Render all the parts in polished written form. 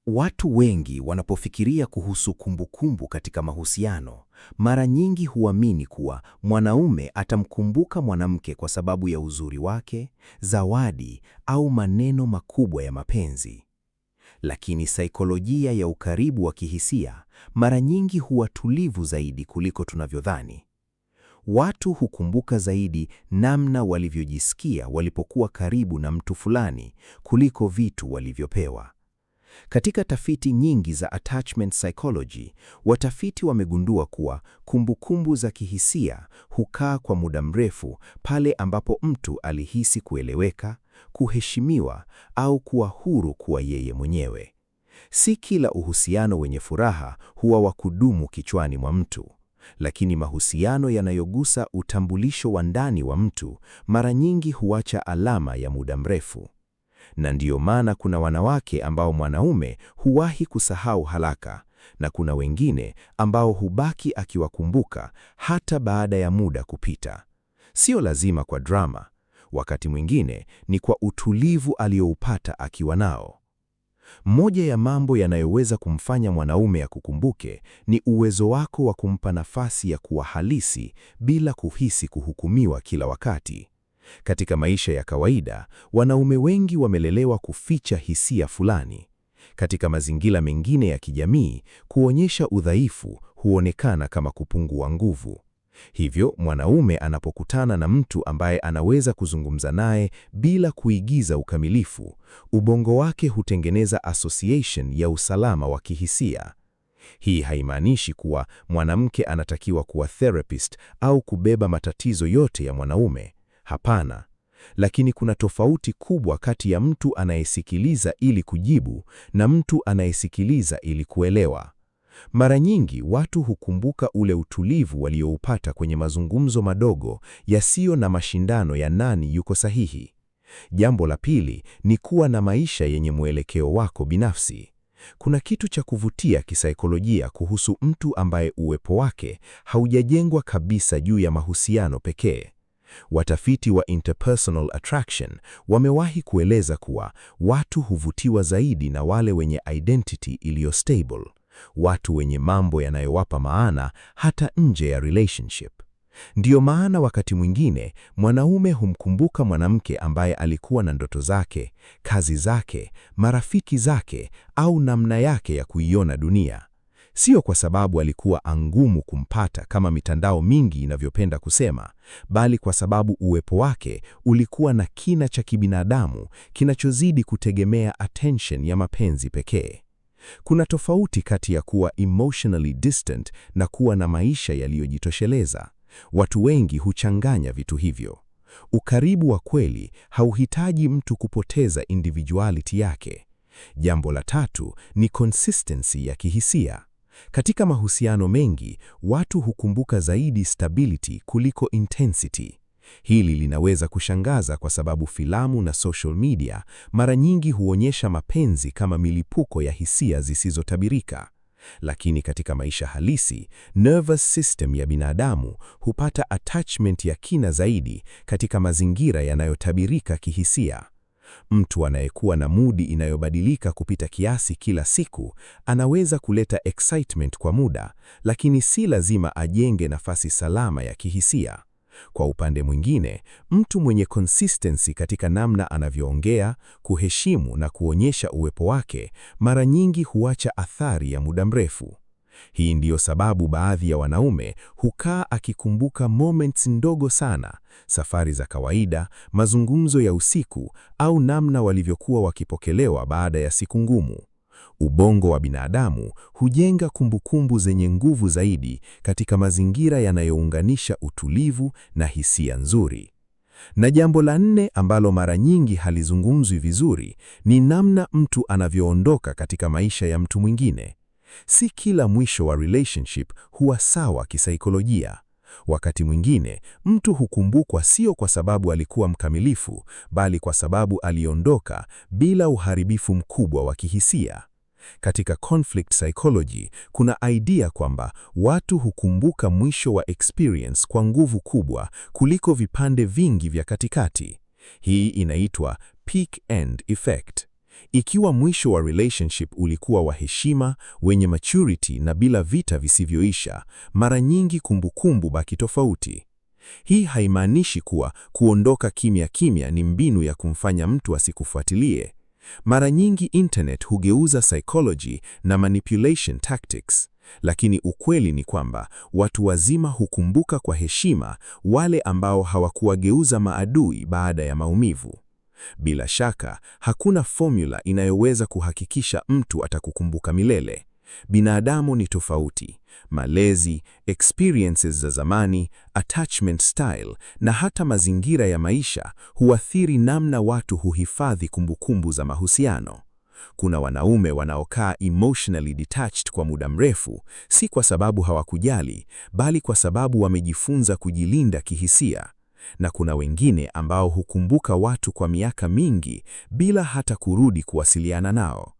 Watu wengi wanapofikiria kuhusu kumbukumbu katika mahusiano, mara nyingi huamini kuwa mwanaume atamkumbuka mwanamke kwa sababu ya uzuri wake, zawadi au maneno makubwa ya mapenzi. Lakini saikolojia ya ukaribu wa kihisia mara nyingi huwa tulivu zaidi kuliko tunavyodhani. Watu hukumbuka zaidi namna walivyojisikia walipokuwa karibu na mtu fulani kuliko vitu walivyopewa. Katika tafiti nyingi za attachment psychology, watafiti wamegundua kuwa kumbukumbu za kihisia hukaa kwa muda mrefu pale ambapo mtu alihisi kueleweka, kuheshimiwa au kuwa huru kuwa yeye mwenyewe. Si kila uhusiano wenye furaha huwa wa kudumu kichwani mwa mtu, lakini mahusiano yanayogusa utambulisho wa ndani wa mtu mara nyingi huacha alama ya muda mrefu. Na ndiyo maana kuna wanawake ambao mwanaume huwahi kusahau haraka, na kuna wengine ambao hubaki akiwakumbuka hata baada ya muda kupita. Sio lazima kwa drama, wakati mwingine ni kwa utulivu alioupata akiwa nao. Moja ya mambo yanayoweza kumfanya mwanaume akukumbuke ni uwezo wako wa kumpa nafasi ya kuwa halisi bila kuhisi kuhukumiwa kila wakati. Katika maisha ya kawaida, wanaume wengi wamelelewa kuficha hisia fulani. Katika mazingira mengine ya kijamii, kuonyesha udhaifu huonekana kama kupungua nguvu. Hivyo, mwanaume anapokutana na mtu ambaye anaweza kuzungumza naye bila kuigiza ukamilifu, ubongo wake hutengeneza association ya usalama wa kihisia. Hii haimaanishi kuwa mwanamke anatakiwa kuwa therapist au kubeba matatizo yote ya mwanaume. Hapana, lakini kuna tofauti kubwa kati ya mtu anayesikiliza ili kujibu na mtu anayesikiliza ili kuelewa. Mara nyingi watu hukumbuka ule utulivu walioupata kwenye mazungumzo madogo yasiyo na mashindano ya nani yuko sahihi. Jambo la pili ni kuwa na maisha yenye mwelekeo wako binafsi. Kuna kitu cha kuvutia kisaikolojia kuhusu mtu ambaye uwepo wake haujajengwa kabisa juu ya mahusiano pekee. Watafiti wa interpersonal attraction wamewahi kueleza kuwa watu huvutiwa zaidi na wale wenye identity iliyo stable, watu wenye mambo yanayowapa maana hata nje ya relationship. Ndiyo maana wakati mwingine mwanaume humkumbuka mwanamke ambaye alikuwa na ndoto zake, kazi zake, marafiki zake au namna yake ya kuiona dunia. Sio kwa sababu alikuwa angumu kumpata kama mitandao mingi inavyopenda kusema, bali kwa sababu uwepo wake ulikuwa na kina cha kibinadamu kinachozidi kutegemea attention ya mapenzi pekee. Kuna tofauti kati ya kuwa emotionally distant na kuwa na maisha yaliyojitosheleza. Watu wengi huchanganya vitu hivyo. Ukaribu wa kweli hauhitaji mtu kupoteza individuality yake. Jambo la tatu ni consistency ya kihisia. Katika mahusiano mengi, watu hukumbuka zaidi stability kuliko intensity. Hili linaweza kushangaza kwa sababu filamu na social media mara nyingi huonyesha mapenzi kama milipuko ya hisia zisizotabirika. Lakini katika maisha halisi, nervous system ya binadamu hupata attachment ya kina zaidi katika mazingira yanayotabirika kihisia. Mtu anayekuwa na mudi inayobadilika kupita kiasi kila siku anaweza kuleta excitement kwa muda, lakini si lazima ajenge nafasi salama ya kihisia. Kwa upande mwingine, mtu mwenye consistency katika namna anavyoongea, kuheshimu na kuonyesha uwepo wake, mara nyingi huacha athari ya muda mrefu. Hii ndiyo sababu baadhi ya wanaume hukaa akikumbuka moments ndogo sana, safari za kawaida, mazungumzo ya usiku au namna walivyokuwa wakipokelewa baada ya siku ngumu. Ubongo wa binadamu hujenga kumbukumbu zenye nguvu zaidi katika mazingira yanayounganisha utulivu na hisia nzuri. Na jambo la nne ambalo mara nyingi halizungumzwi vizuri ni namna mtu anavyoondoka katika maisha ya mtu mwingine. Si kila mwisho wa relationship huwa sawa kisaikolojia. Wakati mwingine, mtu hukumbukwa sio kwa sababu alikuwa mkamilifu, bali kwa sababu aliondoka bila uharibifu mkubwa wa kihisia. Katika conflict psychology, kuna idea kwamba watu hukumbuka mwisho wa experience kwa nguvu kubwa kuliko vipande vingi vya katikati. Hii inaitwa peak end effect. Ikiwa mwisho wa relationship ulikuwa wa heshima, wenye maturity na bila vita visivyoisha, mara nyingi kumbukumbu baki tofauti. Hii haimaanishi kuwa kuondoka kimya kimya ni mbinu ya kumfanya mtu asikufuatilie. Mara nyingi internet hugeuza psychology na manipulation tactics, lakini ukweli ni kwamba watu wazima hukumbuka kwa heshima wale ambao hawakuwageuza maadui baada ya maumivu. Bila shaka, hakuna formula inayoweza kuhakikisha mtu atakukumbuka milele. Binadamu ni tofauti. Malezi, experiences za zamani, attachment style na hata mazingira ya maisha huathiri namna watu huhifadhi kumbukumbu za mahusiano. Kuna wanaume wanaokaa emotionally detached kwa muda mrefu, si kwa sababu hawakujali, bali kwa sababu wamejifunza kujilinda kihisia. Na kuna wengine ambao hukumbuka watu kwa miaka mingi bila hata kurudi kuwasiliana nao.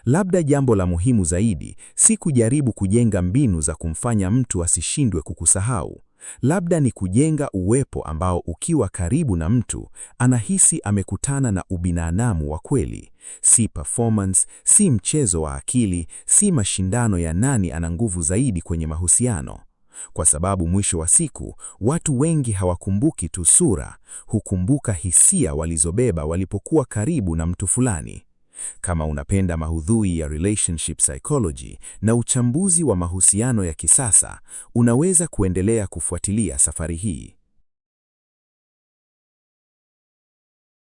Labda jambo la muhimu zaidi si kujaribu kujenga mbinu za kumfanya mtu asishindwe kukusahau. Labda ni kujenga uwepo ambao ukiwa karibu na mtu, anahisi amekutana na ubinadamu wa kweli. Si performance, si mchezo wa akili, si mashindano ya nani ana nguvu zaidi kwenye mahusiano. Kwa sababu mwisho wa siku, watu wengi hawakumbuki tu sura, hukumbuka hisia walizobeba walipokuwa karibu na mtu fulani. Kama unapenda maudhui ya relationship psychology na uchambuzi wa mahusiano ya kisasa, unaweza kuendelea kufuatilia safari hii.